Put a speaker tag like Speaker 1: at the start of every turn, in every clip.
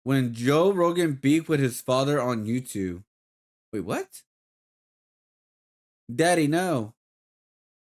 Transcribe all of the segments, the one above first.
Speaker 1: When Joe Rogan beefed with his father on YouTube. Wait, what? Daddy, no.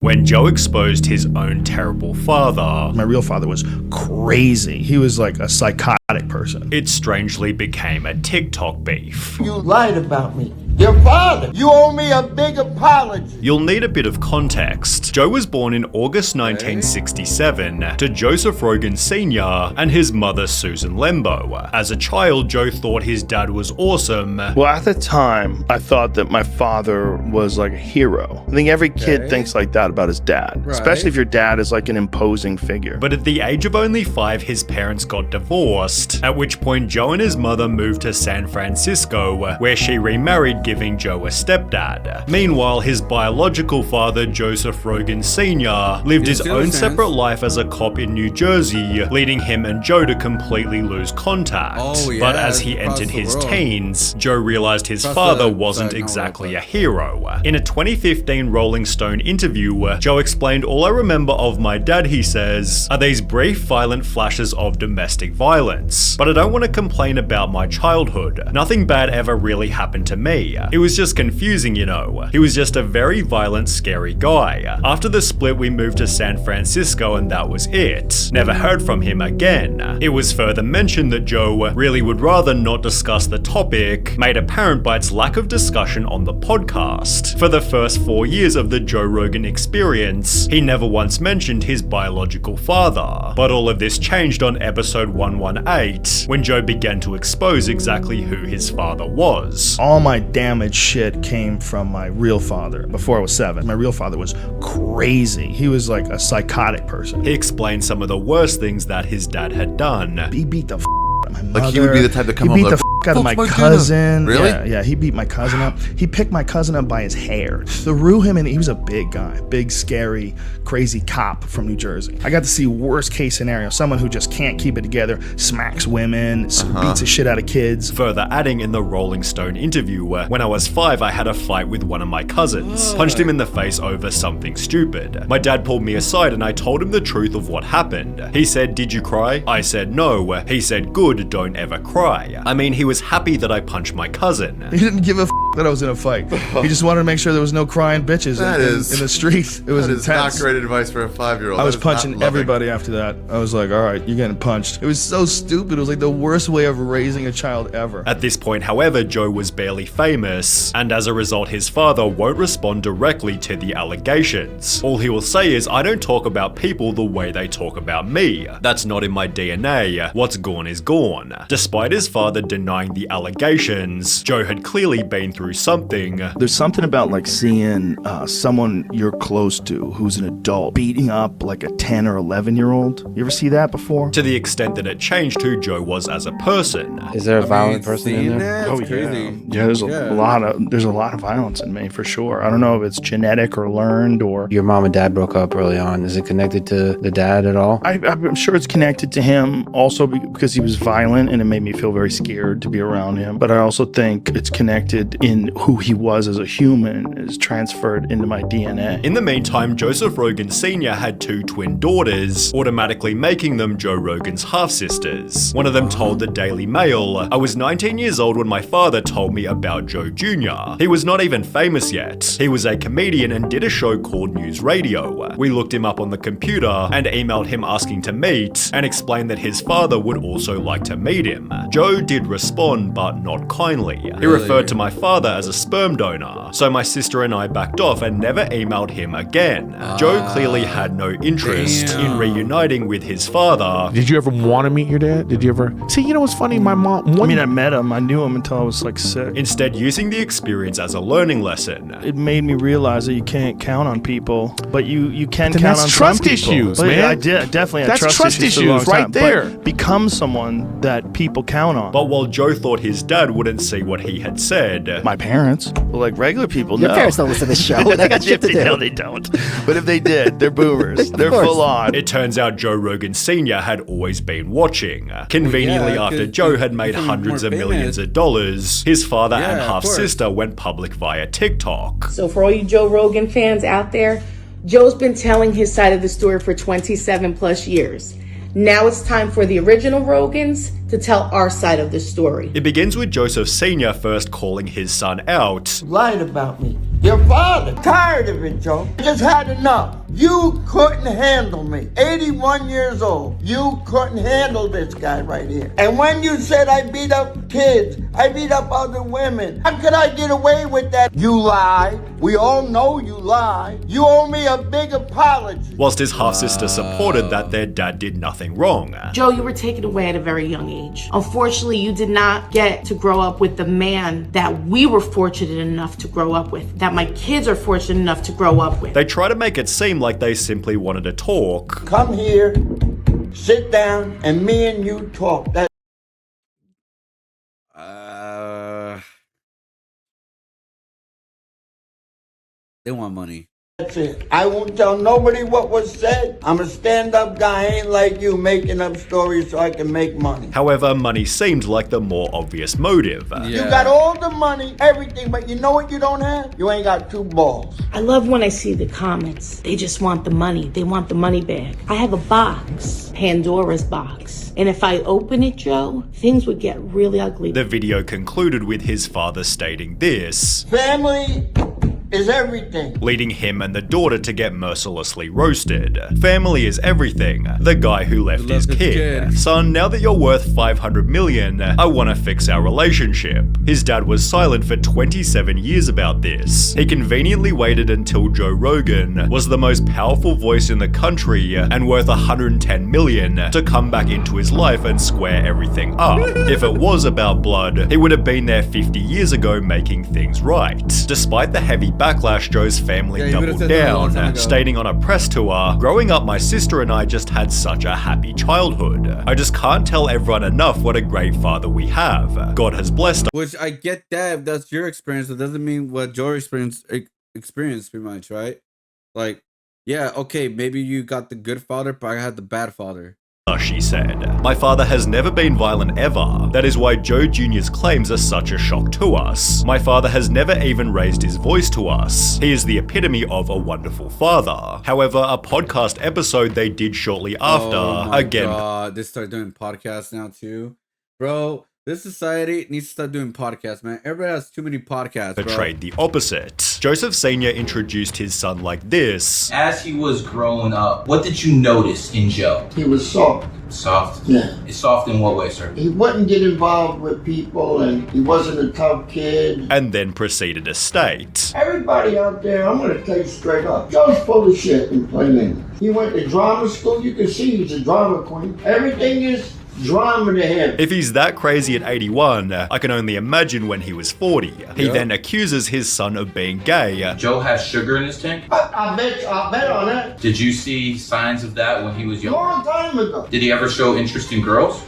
Speaker 2: When Joe exposed his own terrible father,
Speaker 3: my real father was crazy. He was like a psychotic person.
Speaker 2: It strangely became a TikTok beef.
Speaker 4: You lied about me. Your father. You owe me a big apology.
Speaker 2: You'll need a bit of context. Joe was born in August 1967 to Joseph Rogan Sr. and his mother Susan Lembo. As a child, Joe thought his dad was awesome.
Speaker 3: Well, at the time, I thought that my father was like a hero. I think every kid thinks like that about his dad, especially if your dad is like an imposing figure.
Speaker 2: But at the age of only 5, his parents got divorced, at which point Joe and his mother moved to San Francisco, where she remarried, giving Joe a stepdad. Meanwhile, his biological father, Joseph Rogan Sr., lived his own separate life as a cop in New Jersey, leading him and Joe to completely lose contact. But as he entered his teens, Joe realized his father wasn't exactly a hero. In a 2015 Rolling Stone interview, Joe explained, "All I remember of my dad," he says, "are these brief violent flashes of domestic violence. But I don't want to complain about my childhood. Nothing bad ever really happened to me. It was just confusing, you know. He was just a very violent, scary guy. After the split, we moved to San Francisco and that was it. Never heard from him again." It was further mentioned that Joe really would rather not discuss the topic, made apparent by its lack of discussion on the podcast. For the first 4 years of the Joe Rogan experience, he never once mentioned his biological father. But all of this changed on episode 118, when Joe began to expose exactly who his father was.
Speaker 3: All my damaged shit came from my real father before I was 7. My real father was crazy. He was like a psychotic person.
Speaker 2: He explained some of the worst things that his dad had done.
Speaker 3: He beat the out of my mother.
Speaker 5: Like he would be the type to come home
Speaker 3: He beat
Speaker 5: like,
Speaker 3: the out of my cousin.
Speaker 5: Really?
Speaker 3: Yeah, he beat my cousin up. He picked my cousin up by his hair, threw him in. He was a big guy, big, scary, crazy cop from New Jersey. I got to see worst case scenario, someone who just can't keep it together, smacks women, beats the shit out of kids.
Speaker 2: Further adding in the Rolling Stone interview, when I was 5, I had a fight with one of my cousins, punched him in the face over something stupid. My dad pulled me aside and I told him the truth of what happened. He said, "Did you cry?" I said, "No." He said, "Good, don't ever cry." I mean, he was happy that I punched my cousin.
Speaker 3: He didn't give a that I was in a fight. He just wanted to make sure there was no crying bitches in the street. It was intense.
Speaker 5: That is not great advice for a 5-year-old.
Speaker 3: I was punching everybody after that. I was like, all right, you're getting punched. It was so stupid. It was like the worst way of raising a child ever.
Speaker 2: At this point, however, Joe was barely famous, and as a result, his father won't respond directly to the allegations. All he will say is, "I don't talk about people the way they talk about me. That's not in my DNA. What's gone is gone." Despite his father denying the allegations, Joe had clearly been through something.
Speaker 3: There's something about like seeing someone you're close to who's an adult beating up like a 10 or 11-year-old. You ever see that before?
Speaker 2: To the extent that it changed who Joe was as a person.
Speaker 6: Is there a violent person in there?
Speaker 3: Oh yeah. Yeah, there's a lot of violence in me for sure. I don't know if it's genetic or learned or.
Speaker 6: Your mom and dad broke up early on. Is it connected to the dad at all?
Speaker 3: I'm sure it's connected to him also because he was violent and it made me feel very scared to be around him. But I also think it's connected in who he was as a human is transferred into my DNA.
Speaker 2: In the meantime, Joseph Rogan Sr. had 2 twin daughters, automatically making them Joe Rogan's half-sisters. One of them told the Daily Mail, "I was 19 years old when my father told me about Joe Jr. He was not even famous yet. He was a comedian and did a show called News Radio. We looked him up on the computer and emailed him asking to meet and explained that his father would also like to meet him. Joe did respond, but not kindly. He referred to my father as a sperm donor, so my sister and I backed off and never emailed him again. Joe clearly had no interest in reuniting with his father.
Speaker 7: Did you ever want to meet your dad? Did you ever? See, you know what's funny? My mom...
Speaker 3: I met him. I knew him until I was like 6.
Speaker 2: Instead, using the experience as a learning lesson.
Speaker 3: It made me realize that you can't count on people, but you can count on
Speaker 7: trust
Speaker 3: some people.
Speaker 7: issues,
Speaker 3: but
Speaker 7: man.
Speaker 3: I definitely had
Speaker 7: That's
Speaker 3: trust issues for a long
Speaker 7: right
Speaker 3: time,
Speaker 7: there.
Speaker 3: But become someone that people count on.
Speaker 2: But while Joe thought his dad wouldn't see what he had said,
Speaker 3: my parents, well, like regular people,
Speaker 8: Your
Speaker 3: no.
Speaker 8: parents don't listen to this show. They got shit to do.
Speaker 3: No, they don't. But if they did, they're boomers. They're full on.
Speaker 2: it turns out Joe Rogan Sr. had always been watching. Conveniently, after Joe had made hundreds of millions of dollars, his father and half-sister went public via TikTok.
Speaker 9: So for all you Joe Rogan fans out there, Joe's been telling his side of the story for 27 plus years. Now it's time for the original Rogans to tell our side of the story.
Speaker 2: It begins with Joseph Sr. first calling his son out.
Speaker 4: Lied about me. Your father. Tired of it, Joe. I just had enough. You couldn't handle me. 81 years old. You couldn't handle this guy right here. And when you said I beat up kids, I beat up other women, how could I get away with that? You lied. We all know you lied. You owe me a big apology.
Speaker 2: Whilst his half-sister supported that their dad did nothing wrong.
Speaker 9: Joe, you were taken away at a very young age. Unfortunately, you did not get to grow up with the man that we were fortunate enough to grow up with, that my kids are fortunate enough to grow up with.
Speaker 2: They try to make it seem like they simply wanted to talk.
Speaker 4: Come here, sit down, and me and you talk.
Speaker 1: They want money.
Speaker 4: That's it. I won't tell nobody what was said. I'm a stand-up guy. I ain't like you making up stories so I can make money.
Speaker 2: However, money seemed like the more obvious motive.
Speaker 1: Yeah.
Speaker 4: You got all the money, everything, but you know what you don't have? You ain't got two balls.
Speaker 9: I love when I see the comments. They just want the money. They want the money bag. I have a box, Pandora's box. And if I open it, Joe, things would get really ugly.
Speaker 2: The video concluded with his father stating this.
Speaker 4: Family is everything.
Speaker 2: Leading him and the daughter to get mercilessly roasted. Family is everything. The guy who left his kid. Son, now that you're worth 500 million, I want to fix our relationship. His dad was silent for 27 years about this. He conveniently waited until Joe Rogan was the most powerful voice in the country and worth 110 million to come back into his life and square everything up. If it was about blood, he would have been there 50 years ago making things right. Despite the heavy backlash, Joe's family doubled down, stating on a press tour, "Growing up, my sister and I just had such a happy childhood. I just can't tell everyone enough what a great father we have. God has blessed us."
Speaker 1: Which I get that if that's your experience, it doesn't mean what Joe experienced pretty much, right? Like, yeah, okay, maybe you got the good father, but I had the bad father.
Speaker 2: She said, "My father has never been violent ever. That is why Joe Jr.'s claims are such a shock to us. My father has never even raised his voice to us. He is the epitome of a wonderful father." However, a podcast episode they did shortly after,
Speaker 1: oh my God, they start doing podcasts now too. Bro, this society needs to start doing podcasts, man. Everybody has too many podcasts, bro.
Speaker 2: Portrayed the opposite. Joseph Sr. introduced his son like this.
Speaker 10: As he was growing up, what did you notice in Joe?
Speaker 4: He was soft.
Speaker 10: Soft?
Speaker 4: Yeah.
Speaker 10: It's soft in what way, sir?
Speaker 4: He wouldn't get involved with people, and he wasn't a tough kid.
Speaker 2: And then proceeded to state,
Speaker 4: Everybody out there, I'm gonna tell you straight up, Joe's full of shit in plain English. He went to drama school. You can see he's a drama queen. Everything is drama to him.
Speaker 2: if he's that crazy at 81, I can only imagine when he was 40. He then accuses his son of being gay.
Speaker 10: Joe has sugar in his tank?
Speaker 4: I bet on that.
Speaker 10: Did you see signs of that when he was young?
Speaker 4: Long time ago.
Speaker 10: Did he ever show interest in girls?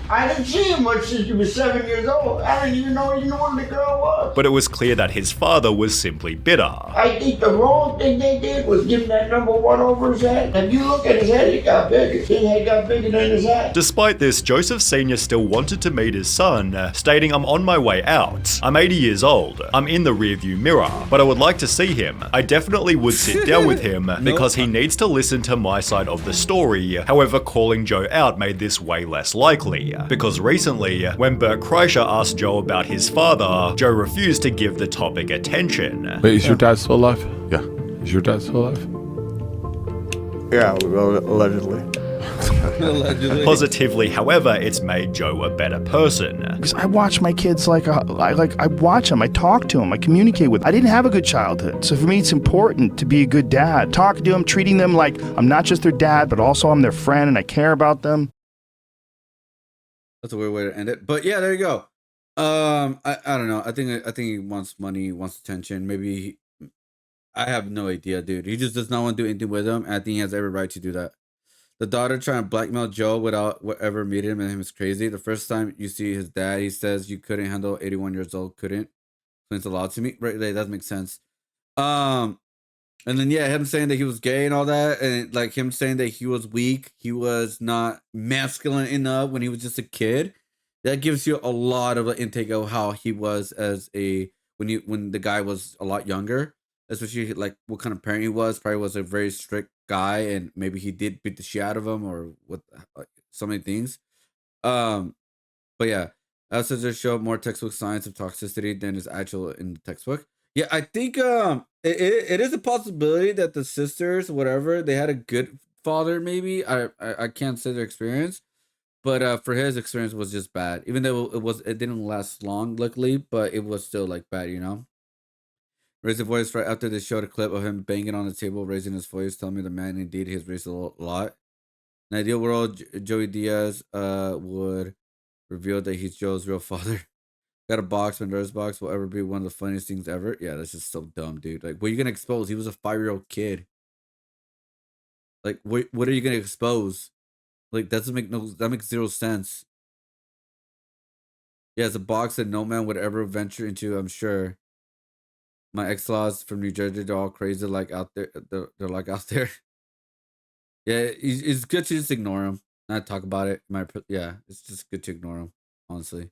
Speaker 4: I didn't see him much since he was 7 years old. I didn't even know what the girl was.
Speaker 2: But it was clear that his father was simply bitter.
Speaker 4: I think the wrong thing they did was give him that #1 over his head. If you look at his head, it got bigger. His head got bigger than his head.
Speaker 2: Despite this, Joseph Sr. still wanted to meet his son, stating, "I'm on my way out. I'm 80 years old. I'm in the rearview mirror, but I would like to see him. I definitely would sit down with him because he needs to listen to my side of the story." However, calling Joe out made this way less likely, because recently, when Bert Kreischer asked Joe about his father, Joe refused to give the topic attention.
Speaker 7: Wait, is your dad still alive? Yeah. Is your dad still alive?
Speaker 8: Yeah, allegedly.
Speaker 2: Positively, however, it's made Joe a better person.
Speaker 3: Because I watch my kids I watch them, I talk to them, I communicate with them. I didn't have a good childhood, so for me it's important to be a good dad. Talking to them, treating them like I'm not just their dad, but also I'm their friend and I care about them.
Speaker 1: That's a weird way to end it, but yeah, there you go. I don't know. I think he wants money, wants attention. Maybe I have no idea, dude. He just does not want to do anything with him. And I think he has every right to do that. The daughter trying to blackmail Joe without whatever meeting him and him is crazy. The first time you see his dad, he says you couldn't handle 81 years old. Couldn't. Explains a lot to me. Right, that does make sense. And then yeah, him saying that he was gay and all that, and like him saying that he was weak, he was not masculine enough when he was just a kid. That gives you a lot of an intake of how he was as a when the guy was a lot younger. especially like what kind of parent he was. Probably was a very strict guy, and maybe he did beat the shit out of him or what, so many things. But yeah, also just show more textbook science of toxicity than is actual in the textbook. Yeah, I think it is a possibility that the sisters, whatever, they had a good father. Maybe I can't say their experience, but for his experience was just bad. Even though it didn't last long, luckily, but it was still like bad, you know. Raised the voice right after they showed a clip of him banging on the table, raising his voice, telling me the man indeed he has raised a lot. In an ideal world, Joey Diaz would reveal that he's Joe's real father. Got a box, Pandora's box will ever be one of the funniest things ever. Yeah, that's just so dumb, dude. Like, what are you gonna expose? He was a 5-year-old kid. Like, what are you gonna expose? Like, that makes zero sense. Yeah, it's a box that no man would ever venture into, I'm sure. My ex-laws from New Jersey, they're all crazy, like out there. They're like out there. Yeah, it's good to just ignore him, not talk about it. Yeah, it's just good to ignore him, honestly.